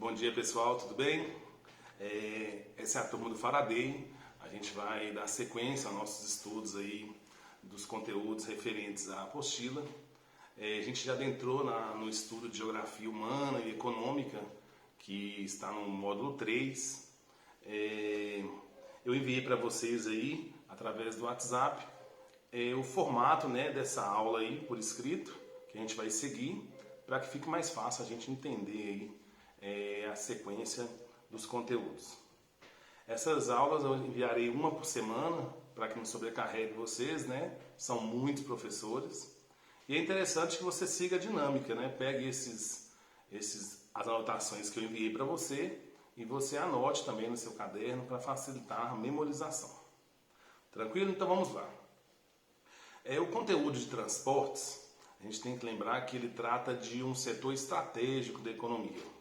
Bom dia pessoal, tudo bem? Essa é a turma do Faraday. A gente vai dar sequência aos nossos estudos aí dos conteúdos referentes à apostila. A gente já adentrou no estudo de Geografia Humana e Econômica, que está no módulo 3. Eu enviei para vocês aí, através do WhatsApp, o formato, né, dessa aula aí por escrito, que a gente vai seguir, para que fique mais fácil a gente entender aí a sequência dos conteúdos. Essas aulas eu enviarei uma por semana, para que não sobrecarregue vocês, né? São muitos professores. E é interessante que você siga a dinâmica, né? Pegue as anotações que eu enviei para você e você anote também no seu caderno para facilitar a memorização. Tranquilo? Então vamos lá. O conteúdo de transportes, a gente tem que lembrar que ele trata de um setor estratégico da economia.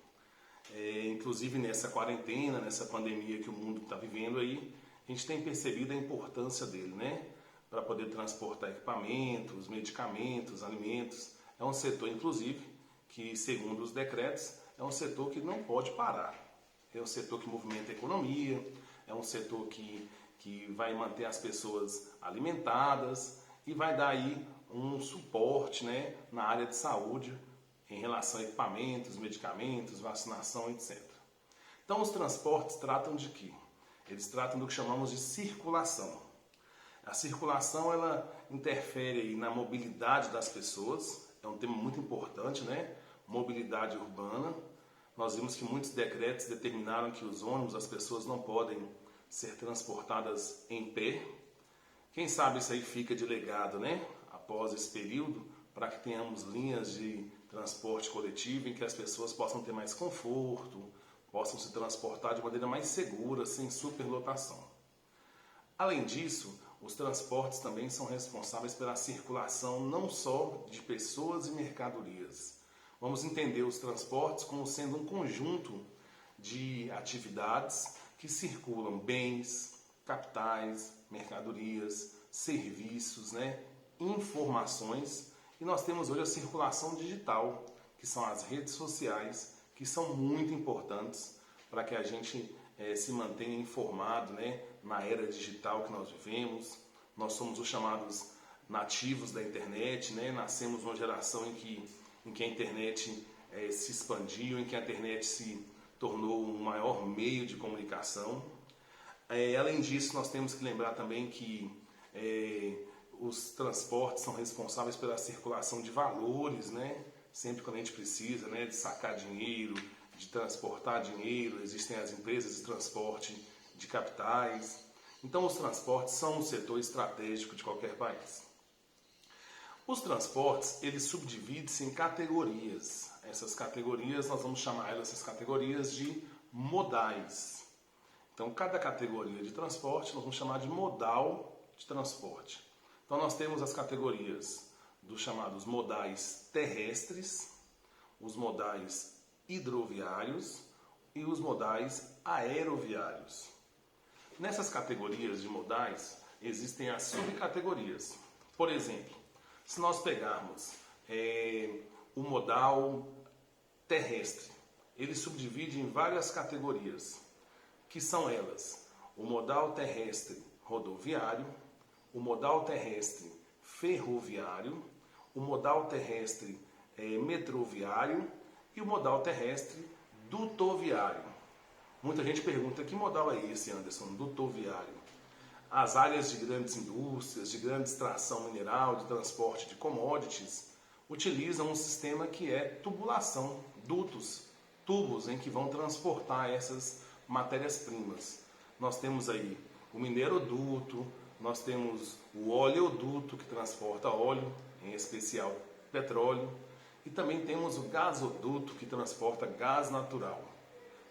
Inclusive nessa quarentena, nessa pandemia que o mundo está vivendo aí, a gente tem percebido a importância dele, né? Para poder transportar equipamentos, medicamentos, alimentos. É um setor, inclusive, que segundo os decretos, é um setor que não pode parar. É um setor que movimenta a economia, é um setor que vai manter as pessoas alimentadas e vai dar aí um suporte, né, na área de saúde em relação a equipamentos, medicamentos, vacinação, etc. Então os transportes tratam de quê? Eles tratam do que chamamos de circulação. A circulação ela interfere aí na mobilidade das pessoas, é um tema muito importante, né? Mobilidade urbana. Nós vimos que muitos decretos determinaram que os ônibus, as pessoas não podem ser transportadas em pé. Quem sabe isso aí fica de legado, né? Após esse período, para que tenhamos linhas de transporte coletivo em que as pessoas possam ter mais conforto, possam se transportar de maneira mais segura, sem superlotação. Além disso, os transportes também são responsáveis pela circulação não só de pessoas e mercadorias. Vamos entender os transportes como sendo um conjunto de atividades que circulam bens, capitais, mercadorias, serviços, né, informações. E nós temos hoje a circulação digital, que são as redes sociais, que são muito importantes para que a gente se mantenha informado, né, na era digital que nós vivemos. Nós somos os chamados nativos da internet, né? Nascemos numa geração em que a internet se expandiu, em que a internet se tornou um maior meio de comunicação. Além disso, nós temos que lembrar também que os transportes são responsáveis pela circulação de valores, né? Sempre quando a gente precisa, né, de sacar dinheiro, de transportar dinheiro, existem as empresas de transporte de capitais. Então os transportes são um setor estratégico de qualquer país. Os transportes, eles subdividem-se em categorias. Essas categorias, nós vamos chamar essas categorias de modais. Então cada categoria de transporte nós vamos chamar de modal de transporte. Então nós temos as categorias dos chamados modais terrestres, os modais hidroviários e os modais aeroviários. Nessas categorias de modais existem as subcategorias. Por exemplo, se nós pegarmos o modal terrestre, ele subdivide em várias categorias, que são elas: o modal terrestre rodoviário, o modal terrestre ferroviário, o modal terrestre metroviário e o modal terrestre dutoviário. Muita gente pergunta: que modal é esse, Anderson? Dutoviário. As áreas de grandes indústrias, de grande extração mineral, de transporte de commodities, utilizam um sistema que é tubulação, dutos, tubos em que vão transportar essas matérias-primas. Nós temos aí o mineroduto, nós temos o oleoduto que transporta óleo, em especial petróleo, e também temos o gasoduto que transporta gás natural.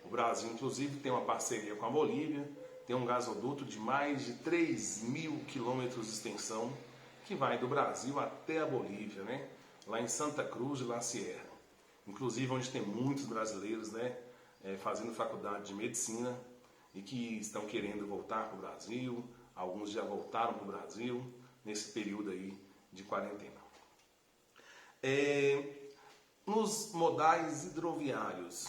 O Brasil, inclusive, tem uma parceria com a Bolívia, tem um gasoduto de mais de 3.000 quilômetros de extensão, que vai do Brasil até a Bolívia, né? Lá em Santa Cruz de La Sierra. Inclusive, onde tem muitos brasileiros, né, fazendo faculdade de medicina e que estão querendo voltar para o Brasil. Alguns já voltaram para o Brasil nesse período aí de quarentena. Nos modais hidroviários,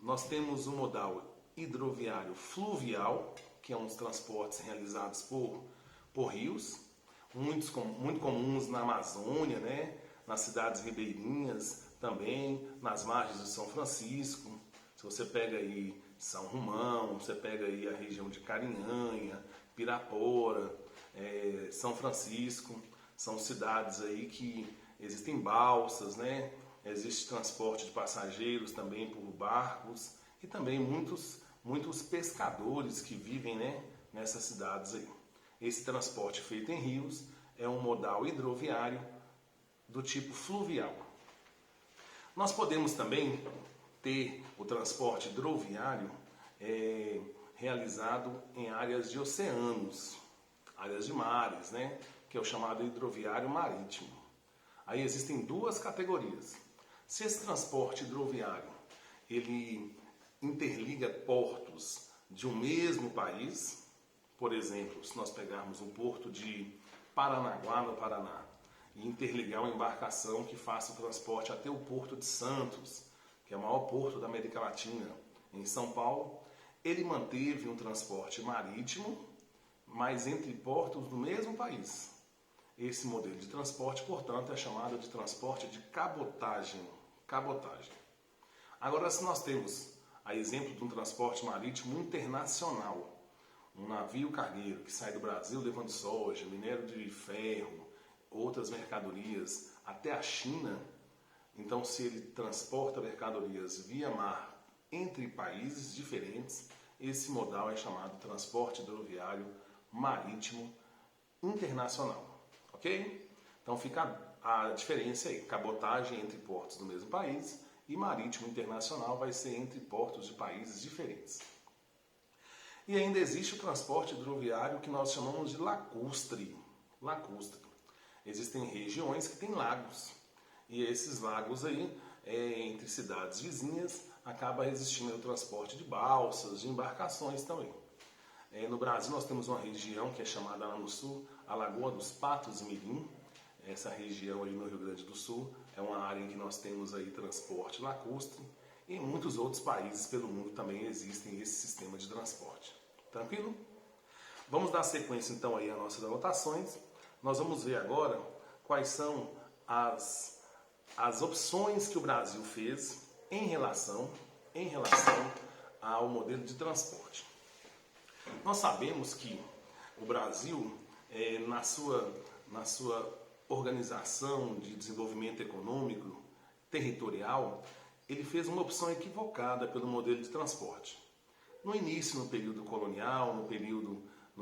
Nós temos o modal hidroviário fluvial, que é um dos transportes realizados por rios, muito comuns na Amazônia, né? Nas cidades ribeirinhas também, nas margens de São Francisco. Se você pega aí São Romão, você pega aí a região de Carinhanha, Pirapora, São Francisco, são cidades aí que existem balsas, né? Existe transporte de passageiros também por barcos e também muitos pescadores que vivem, né, nessas cidades aí. Esse transporte feito em rios é um modal hidroviário do tipo fluvial. Nós podemos também ter o transporte hidroviário realizado em áreas de oceanos, áreas de mares, né, que é o chamado hidroviário marítimo. Aí existem duas categorias. Se esse transporte hidroviário ele interliga portos de um mesmo país, por exemplo, se nós pegarmos um porto de Paranaguá, no Paraná, e interligar uma embarcação que faça o transporte até o porto de Santos, que é o maior porto da América Latina, em São Paulo, ele manteve um transporte marítimo, mas entre portos do mesmo país. Esse modelo de transporte, portanto, é chamado de transporte de cabotagem. Agora, se nós temos a exemplo de um transporte marítimo internacional, um navio cargueiro que sai do Brasil levando soja, minério de ferro, outras mercadorias até a China, então se ele transporta mercadorias via mar entre países diferentes, esse modal é chamado transporte hidroviário marítimo internacional, ok? Então fica a diferença aí, cabotagem entre portos do mesmo país e marítimo internacional vai ser entre portos de países diferentes. E ainda existe o transporte hidroviário que nós chamamos de lacustre. Existem regiões que têm lagos e esses lagos aí, entre cidades vizinhas, acaba existindo o transporte de balsas, de embarcações também. No Brasil nós temos uma região que é chamada lá no sul, a Lagoa dos Patos e Mirim. Essa região aí no Rio Grande do Sul é uma área em que nós temos aí transporte lacustre e em muitos outros países pelo mundo também existem esse sistema de transporte. Tranquilo? Vamos dar sequência então aí às nossas anotações. Nós vamos ver agora quais são as opções que o Brasil fez em relação ao modelo de transporte. Nós sabemos que o Brasil, na sua organização de desenvolvimento econômico territorial, ele fez uma opção equivocada pelo modelo de transporte. No início, no período colonial, no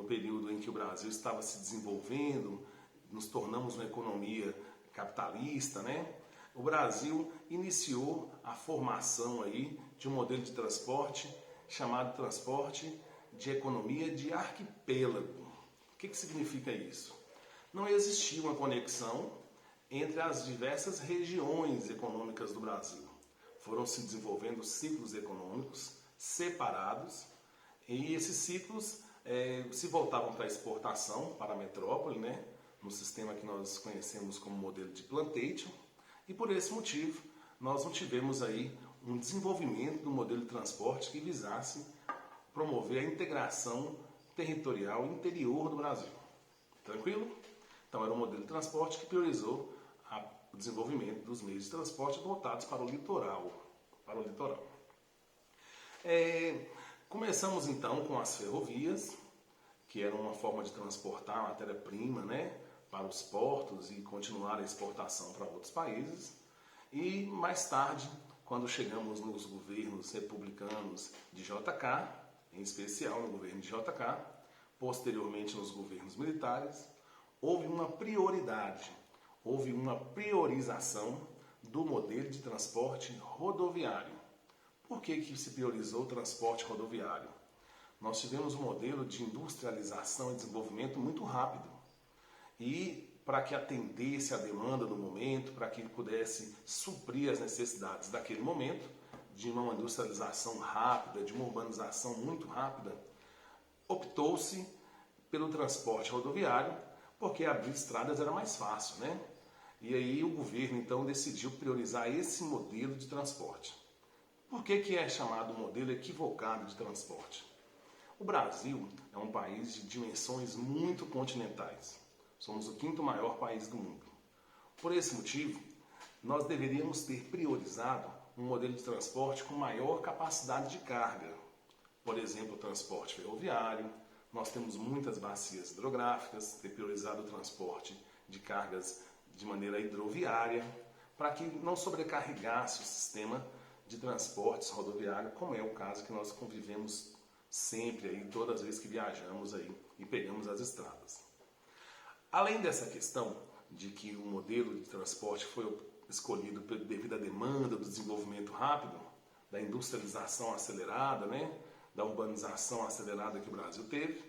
período em que o Brasil estava se desenvolvendo, nos tornamos uma economia capitalista, né? O Brasil iniciou a formação aí de um modelo de transporte chamado transporte de economia de arquipélago. O que significa isso? Não existia uma conexão entre as diversas regiões econômicas do Brasil. Foram se desenvolvendo ciclos econômicos separados e esses ciclos se voltavam para a exportação, para a metrópole, né? No sistema que nós conhecemos como modelo de plantation, e por esse motivo nós não tivemos aí um desenvolvimento do modelo de transporte que visasse promover a integração territorial interior do Brasil. Tranquilo? Então era um modelo de transporte que priorizou o desenvolvimento dos meios de transporte voltados para o litoral. Começamos então com as ferrovias, que eram uma forma de transportar a matéria-prima, né, para os portos e continuar a exportação para outros países. E mais tarde, quando chegamos nos governos republicanos de JK, em especial no governo de JK, posteriormente nos governos militares, houve uma priorização do modelo de transporte rodoviário. Por que se priorizou o transporte rodoviário? Nós tivemos um modelo de industrialização e desenvolvimento muito rápido. E para que atendesse a demanda do momento, para que pudesse suprir as necessidades daquele momento, de uma industrialização rápida, de uma urbanização muito rápida, optou-se pelo transporte rodoviário, porque abrir estradas era mais fácil, né? E aí o governo então decidiu priorizar esse modelo de transporte. Por que é chamado modelo equivocado de transporte? O Brasil é um país de dimensões muito continentais. Somos o quinto maior país do mundo. Por esse motivo, nós deveríamos ter priorizado um modelo de transporte com maior capacidade de carga. Por exemplo, o transporte ferroviário. Nós temos muitas bacias hidrográficas, ter priorizado o transporte de cargas de maneira hidroviária, para que não sobrecarregasse o sistema de transportes rodoviário, como é o caso que nós convivemos sempre aí, todas as vezes que viajamos aí e pegamos as estradas. Além dessa questão de que o modelo de transporte foi escolhido devido à demanda do desenvolvimento rápido, da industrialização acelerada, da urbanização acelerada que o Brasil teve,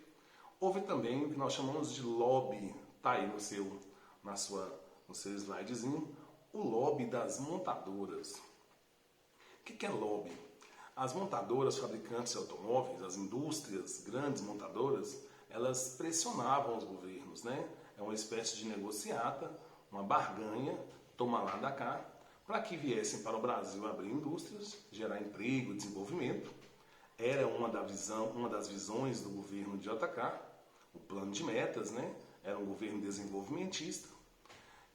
houve também o que nós chamamos de lobby, está aí no seu slidezinho, o lobby das montadoras. O que é lobby? As montadoras, fabricantes de automóveis, as indústrias, grandes montadoras, elas pressionavam os governos, É uma espécie de negociata, uma barganha, toma lá da cá, para que viessem para o Brasil abrir indústrias, gerar emprego, desenvolvimento. Era uma das visões do governo de JK, o plano de metas, Era um governo desenvolvimentista.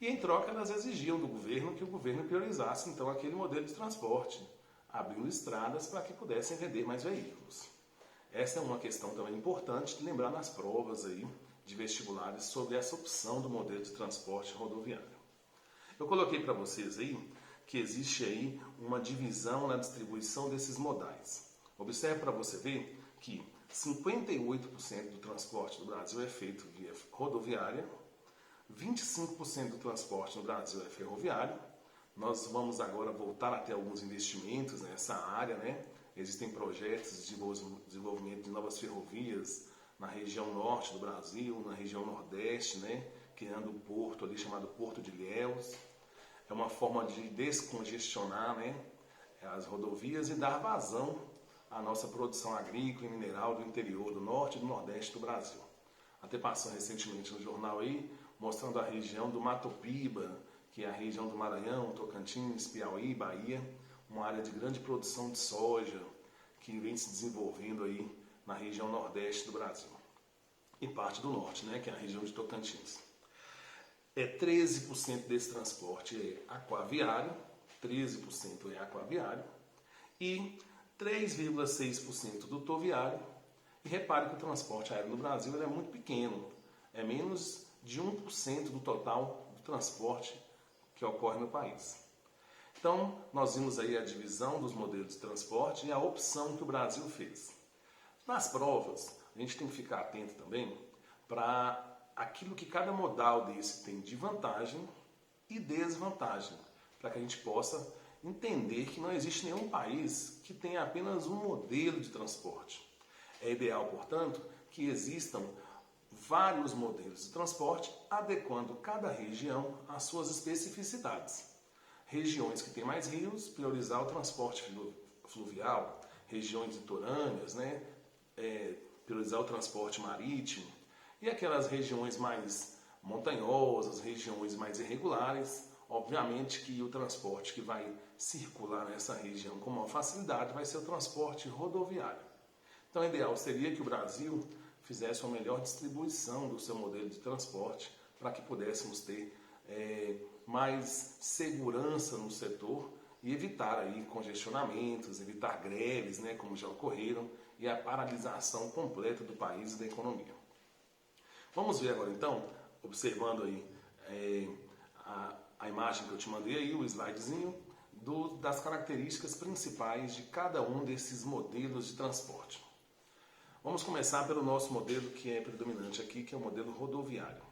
E em troca elas exigiam do governo que o governo priorizasse então aquele modelo de transporte, abrindo estradas para que pudessem vender mais veículos. Essa é uma questão também importante de lembrar nas provas aí de vestibulares sobre essa opção do modelo de transporte rodoviário. Eu coloquei para vocês aí que existe aí uma divisão na distribuição desses modais. Observe para você ver que 58% do transporte do Brasil é feito via rodoviária, 25% do transporte no Brasil é ferroviário. Nós vamos agora voltar a ter alguns investimentos nessa área, Existem projetos de desenvolvimento de novas ferrovias na região norte do Brasil, na região nordeste, Criando um porto ali chamado Porto de Ilhéus. É uma forma de descongestionar, as rodovias e dar vazão à nossa produção agrícola e mineral do interior, do norte e do nordeste do Brasil. Até passou recentemente no jornal aí, mostrando a região do Mato Piba, que é a região do Maranhão, Tocantins, Piauí, Bahia, uma área de grande produção de soja, que vem se desenvolvendo aí na região nordeste do Brasil. E parte do norte, que é a região de Tocantins. 13% desse transporte é aquaviário, 13% é aquaviário e 3,6% dutoviário. E repare que o transporte aéreo no Brasil é muito pequeno, é menos de 1% do total do transporte que ocorre no país. Então, nós vimos aí a divisão dos modelos de transporte e a opção que o Brasil fez. Nas provas, a gente tem que ficar atento também para aquilo que cada modal desse tem de vantagem e desvantagem, para que a gente possa entender que não existe nenhum país que tenha apenas um modelo de transporte. É ideal, portanto, que existam vários modelos de transporte, adequando cada região às suas especificidades. Regiões que têm mais rios, priorizar o transporte fluvial, regiões litorâneas, priorizar o transporte marítimo, e aquelas regiões mais montanhosas, regiões mais irregulares, obviamente que o transporte que vai circular nessa região com maior facilidade vai ser o transporte rodoviário. Então, o ideal seria que o Brasil fizesse uma melhor distribuição do seu modelo de transporte para que pudéssemos ter mais segurança no setor e evitar aí congestionamentos, evitar greves, como já ocorreram, e a paralisação completa do país e da economia. Vamos ver agora então, observando aí a imagem que eu te mandei aí, o slidezinho, das características principais de cada um desses modelos de transporte. Vamos começar pelo nosso modelo que é predominante aqui, que é o modelo rodoviário.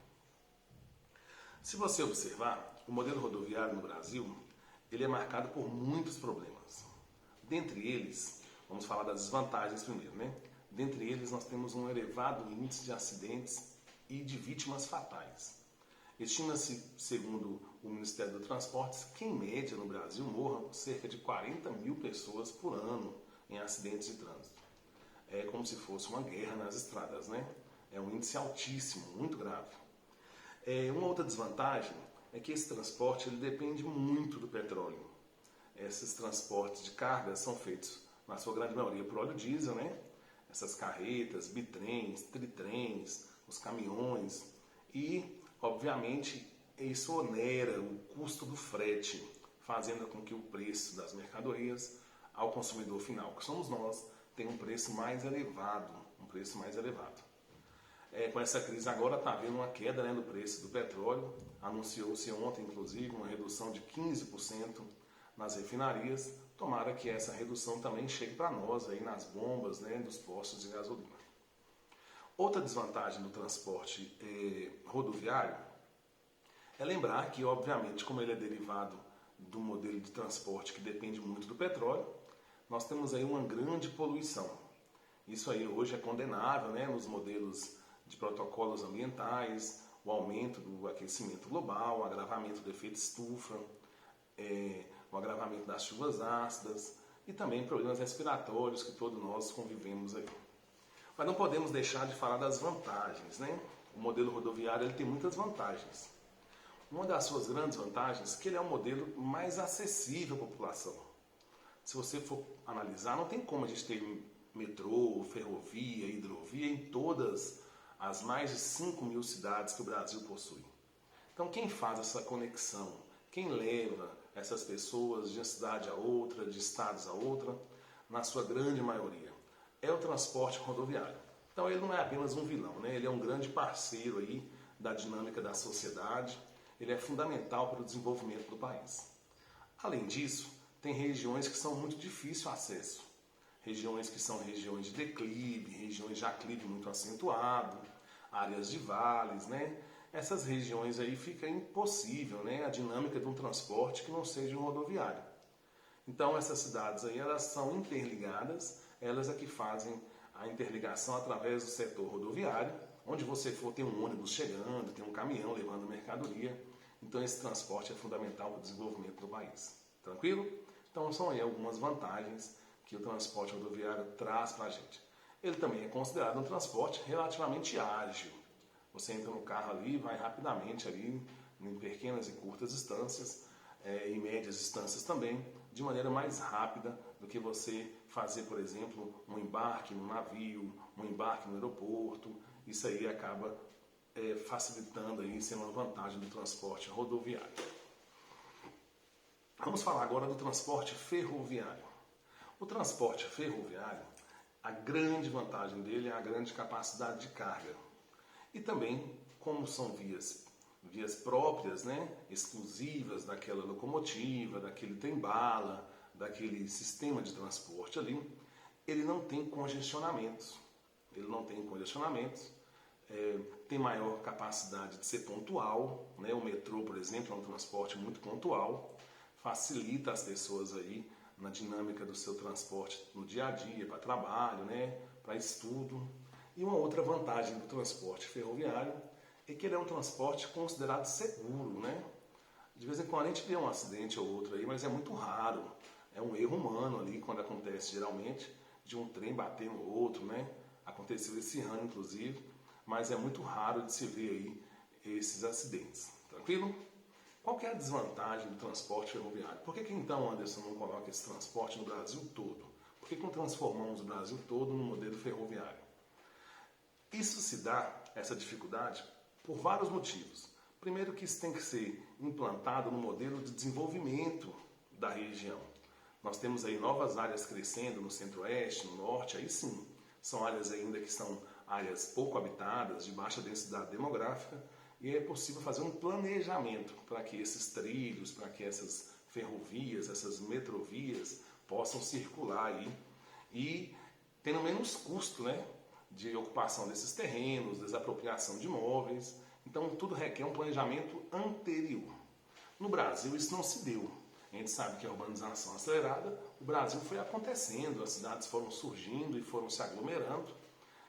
Se você observar, o modelo rodoviário no Brasil, ele é marcado por muitos problemas. Dentre eles, vamos falar das desvantagens primeiro, Dentre eles, nós temos um elevado índice de acidentes e de vítimas fatais. Estima-se, segundo o Ministério do Transportes, que em média no Brasil morram cerca de 40 mil pessoas por ano em acidentes de trânsito. É como se fosse uma guerra nas estradas, É um índice altíssimo, muito grave. Uma outra desvantagem é que esse transporte ele depende muito do petróleo. esses transportes de carga são feitos, na sua grande maioria, por óleo diesel, né? Essas carretas, bitrens, tritrens, os caminhões e, obviamente, isso onera o custo do frete, fazendo com que o preço das mercadorias ao consumidor final, que somos nós, tenha um preço mais elevado, com essa crise agora está havendo uma queda, né, do preço do petróleo, anunciou-se ontem, inclusive, uma redução de 15% nas refinarias. Tomara que essa redução também chegue para nós aí nas bombas, né, dos postos de gasolina. Outra desvantagem do transporte rodoviário é lembrar que, obviamente, como ele é derivado do modelo de transporte que depende muito do petróleo, nós temos aí uma grande poluição. Isso aí hoje é condenável, né, nos modelos de protocolos ambientais, o aumento do aquecimento global, o agravamento do efeito estufa, o agravamento das chuvas ácidas e também problemas respiratórios que todos nós convivemos aí. Mas não podemos deixar de falar das vantagens, né? O modelo rodoviário ele tem muitas vantagens. Uma das suas grandes vantagens é que ele é um modelo mais acessível à população. Se você for analisar, não tem como a gente ter metrô, ferrovia, hidrovia em todas as mais de 5.000 cidades que o Brasil possui. Então, quem faz essa conexão, quem leva essas pessoas de uma cidade a outra, de estados a outra, na sua grande maioria, é o transporte rodoviário. Então, ele não é apenas um vilão, né? Ele é um grande parceiro aí da dinâmica da sociedade, ele é fundamental para o desenvolvimento do país. Além disso, tem regiões que são muito difíceis de acesso, regiões que são regiões de declive, regiões de aclive muito acentuado, áreas de vales, né? Essas regiões aí fica impossível, né, a dinâmica de um transporte que não seja um rodoviário. Então essas cidades aí, elas são interligadas, elas é que fazem a interligação através do setor rodoviário, onde você for tem um ônibus chegando, tem um caminhão levando mercadoria, então esse transporte é fundamental para o desenvolvimento do país. Tranquilo? Então são aí algumas vantagens que o transporte rodoviário traz para a gente. Ele também é considerado um transporte relativamente ágil. Você entra no carro ali, vai rapidamente ali, em pequenas e curtas distâncias, em médias distâncias também, de maneira mais rápida do que você fazer, por exemplo, um embarque no navio, um embarque no aeroporto. Isso aí acaba facilitando aí, sendo uma vantagem do transporte rodoviário. Vamos falar agora do transporte ferroviário. O transporte ferroviário, a grande vantagem dele é a grande capacidade de carga. E também, como são vias próprias, né, exclusivas daquela locomotiva, daquele trem-bala, daquele sistema de transporte ali, ele não tem congestionamentos. Tem maior capacidade de ser pontual, né? O metrô, por exemplo, é um transporte muito pontual, facilita as pessoas aí na dinâmica do seu transporte no dia a dia, para trabalho, né? Para estudo. E uma outra vantagem do transporte ferroviário é que ele é um transporte considerado seguro, né? De vez em quando a gente vê um acidente ou outro aí, mas é muito raro. É um erro humano ali, quando acontece geralmente, de um trem bater no outro, né? Aconteceu esse ano, inclusive, mas é muito raro de se ver aí esses acidentes. Tranquilo? Qual que é a desvantagem do transporte ferroviário? Por que então, Anderson, não coloca esse transporte no Brasil todo? Por que não transformamos o Brasil todo no modelo ferroviário? Isso se dá, essa dificuldade, por vários motivos. Primeiro que isso tem que ser implantado no modelo de desenvolvimento da região. Nós temos aí novas áreas crescendo no centro-oeste, no norte, aí sim, são áreas ainda que são áreas pouco habitadas, de baixa densidade demográfica, e é possível fazer um planejamento para que esses trilhos, para que essas ferrovias, essas metrovias possam circular aí e tendo menos custo, né, de ocupação desses terrenos, desapropriação de imóveis. Então tudo requer um planejamento anterior. No Brasil isso não se deu. A gente sabe que a urbanização acelerada, o Brasil foi acontecendo, as cidades foram surgindo e foram se aglomerando.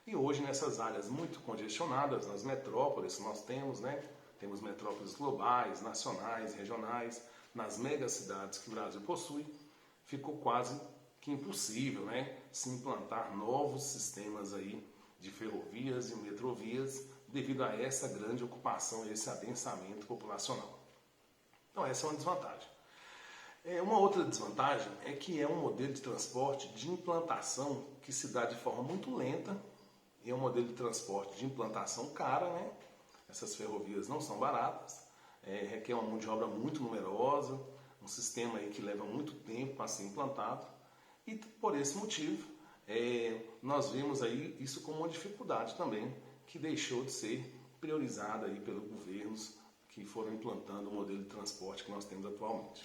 E hoje nessas áreas muito congestionadas, nas metrópoles nós temos, né? Temos metrópoles globais, nacionais, regionais, nas megacidades que o Brasil possui, ficou quase que impossível, né, se implantar novos sistemas aí de ferrovias e metrovias devido a essa grande ocupação, esse adensamento populacional. Então essa é uma desvantagem. Uma outra desvantagem é que é um modelo de transporte de implantação que se dá de forma muito lenta e é um modelo de transporte de implantação cara, né? Essas ferrovias não são baratas, requer uma mão de obra muito numerosa, um sistema aí que leva muito tempo para ser implantado e por esse motivo nós vemos aí isso como uma dificuldade também que deixou de ser priorizada aí pelos governos que foram implantando o modelo de transporte que nós temos atualmente.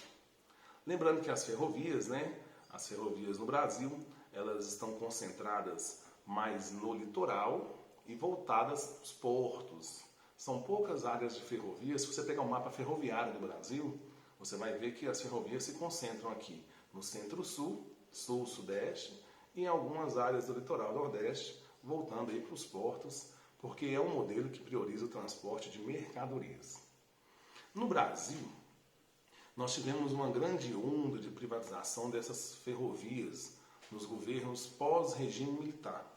Lembrando que as ferrovias, né, as ferrovias no Brasil, elas estão concentradas mais no litoral e voltadas para os portos. São poucas áreas de ferrovias. Se você pegar o mapa ferroviário do Brasil, você vai ver que as ferrovias se concentram aqui no centro-sul, sul-sudeste e em algumas áreas do litoral nordeste, voltando aí para os portos, porque é um modelo que prioriza o transporte de mercadorias. No Brasil, nós tivemos uma grande onda de privatização dessas ferrovias nos governos pós-regime militar.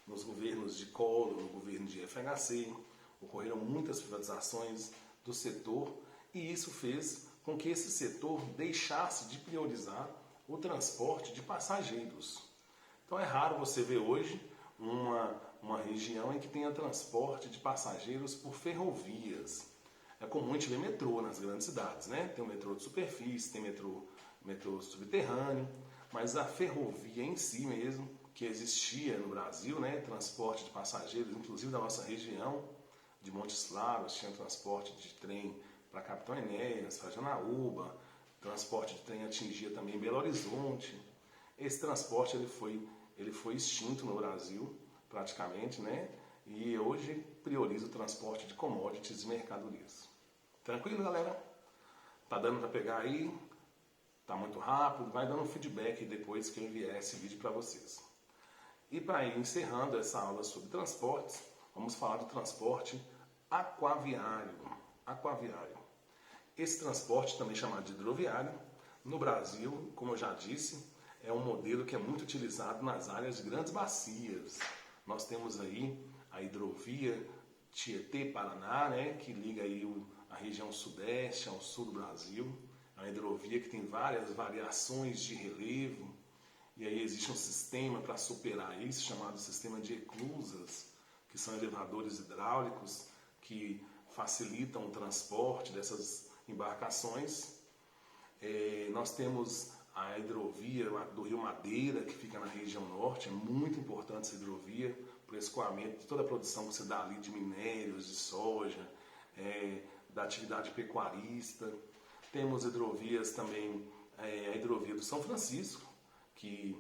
Nos governos de Collor, no governo de FHC, ocorreram muitas privatizações do setor e isso fez com que esse setor deixasse de priorizar o transporte de passageiros. Então é raro você ver hoje uma região em que tenha transporte de passageiros por ferrovias. É comum a gente ver metrô nas grandes cidades, né? Tem o metrô de superfície, tem metrô subterrâneo, mas a ferrovia em si mesmo, que existia no Brasil, né? Transporte de passageiros, inclusive da nossa região, de Montes Claros, tinha transporte de trem para Capitão Enéas, para Janaúba, transporte de trem atingia também Belo Horizonte. Esse transporte ele foi extinto no Brasil, praticamente, né? E hoje prioriza o transporte de commodities e mercadorias. Tranquilo, galera? Tá dando para pegar aí? Tá muito rápido? Vai dando um feedback depois que eu enviar esse vídeo para vocês. E para ir encerrando essa aula sobre transportes, vamos falar do transporte aquaviário. Esse transporte, também chamado de hidroviário, no Brasil, como eu já disse, é um modelo que é muito utilizado nas áreas de grandes bacias. Nós temos aí a hidrovia Tietê-Paraná, né, que liga aí a região sudeste ao sul do Brasil. É uma hidrovia que tem várias variações de relevo, e aí existe um sistema para superar isso, chamado sistema de eclusas, que são elevadores hidráulicos que facilitam o transporte dessas embarcações. Nós temos a hidrovia do Rio Madeira, que fica na região norte, é muito importante essa hidrovia, para o escoamento de toda a produção que se dá ali de minérios, de soja, da atividade pecuarista. Temos hidrovias também, a hidrovia do São Francisco, que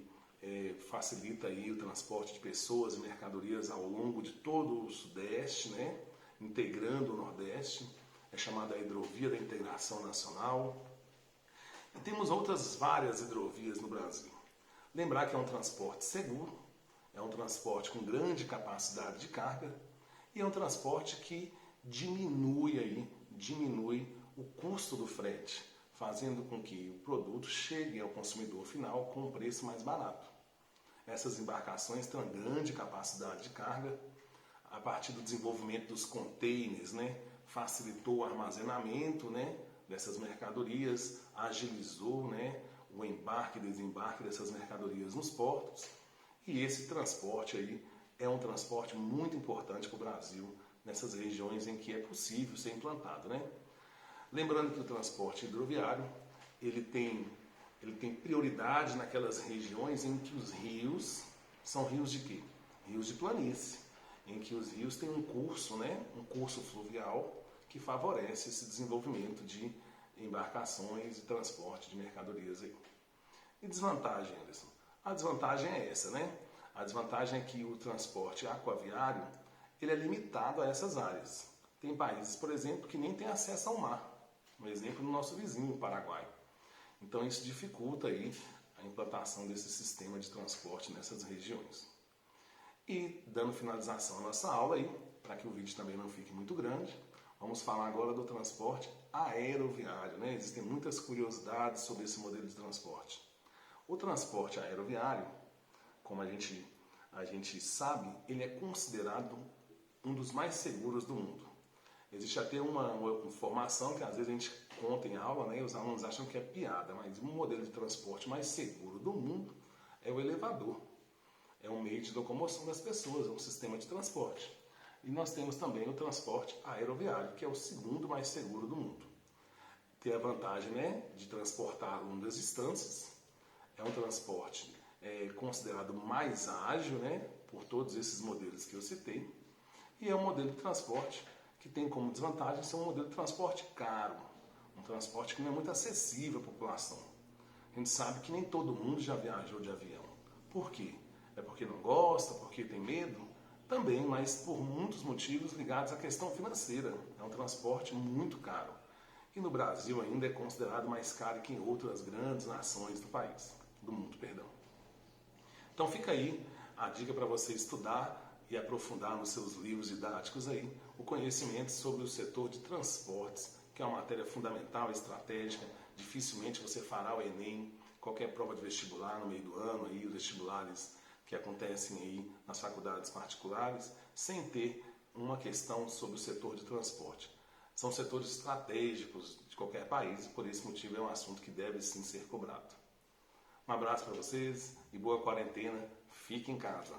facilita aí o transporte de pessoas e mercadorias ao longo de todo o sudeste, né, integrando o nordeste, é chamada a hidrovia da integração nacional. E temos outras várias hidrovias no Brasil. Lembrar que é um transporte seguro, é um transporte com grande capacidade de carga e é um transporte que diminui o custo do frete, fazendo com que o produto chegue ao consumidor final com um preço mais barato. Essas embarcações têm uma grande capacidade de carga. A partir do desenvolvimento dos containers, né, facilitou o armazenamento, né, dessas mercadorias, agilizou, né, o embarque e desembarque dessas mercadorias nos portos. E esse transporte aí é um transporte muito importante para o Brasil, nessas regiões em que é possível ser implantado, né? Lembrando que o transporte hidroviário ele tem prioridade naquelas regiões em que os rios são rios de quê? Rios de planície, em que os rios têm um curso, né? Um curso fluvial que favorece esse desenvolvimento de embarcações e transporte de mercadorias aí. E desvantagem, Anderson? A desvantagem é essa, né? A desvantagem é que o transporte aquaviário ele é limitado a essas áreas. Tem países, por exemplo, que nem têm acesso ao mar. Um exemplo no nosso vizinho, o Paraguai. Então isso dificulta aí a implantação desse sistema de transporte nessas regiões. E dando finalização à nossa aula aí, para que o vídeo também não fique muito grande, vamos falar agora do transporte aeroviário, né? Existem muitas curiosidades sobre esse modelo de transporte. O transporte aeroviário, como a gente sabe, ele é considerado um dos mais seguros do mundo. Existe até uma informação que às vezes a gente conta em aula, né, e os alunos acham que é piada, mas o modelo de transporte mais seguro do mundo é o elevador. É um meio de locomoção das pessoas, é um sistema de transporte. E nós temos também o transporte aeroviário, que é o segundo mais seguro do mundo. Tem a vantagem, né, de transportar longas distâncias, é um transporte considerado mais ágil, né, por todos esses modelos que eu citei, e é um modelo de transporte que tem como desvantagem ser um modelo de transporte caro, um transporte que não é muito acessível à população. A gente sabe que nem todo mundo já viajou de avião. Por quê? É porque não gosta, porque tem medo? Também, mas por muitos motivos ligados à questão financeira. É um transporte muito caro. E no Brasil ainda é considerado mais caro que em outras grandes nações do mundo, perdão. Então fica aí a dica para você estudar e aprofundar nos seus livros didáticos aí o conhecimento sobre o setor de transportes, que é uma matéria fundamental, estratégica. Dificilmente você fará o Enem, qualquer prova de vestibular no meio do ano, aí, os vestibulares que acontecem aí nas faculdades particulares, sem ter uma questão sobre o setor de transporte. São setores estratégicos de qualquer país e por esse motivo é um assunto que deve sim ser cobrado. Um abraço para vocês e boa quarentena. Fique em casa.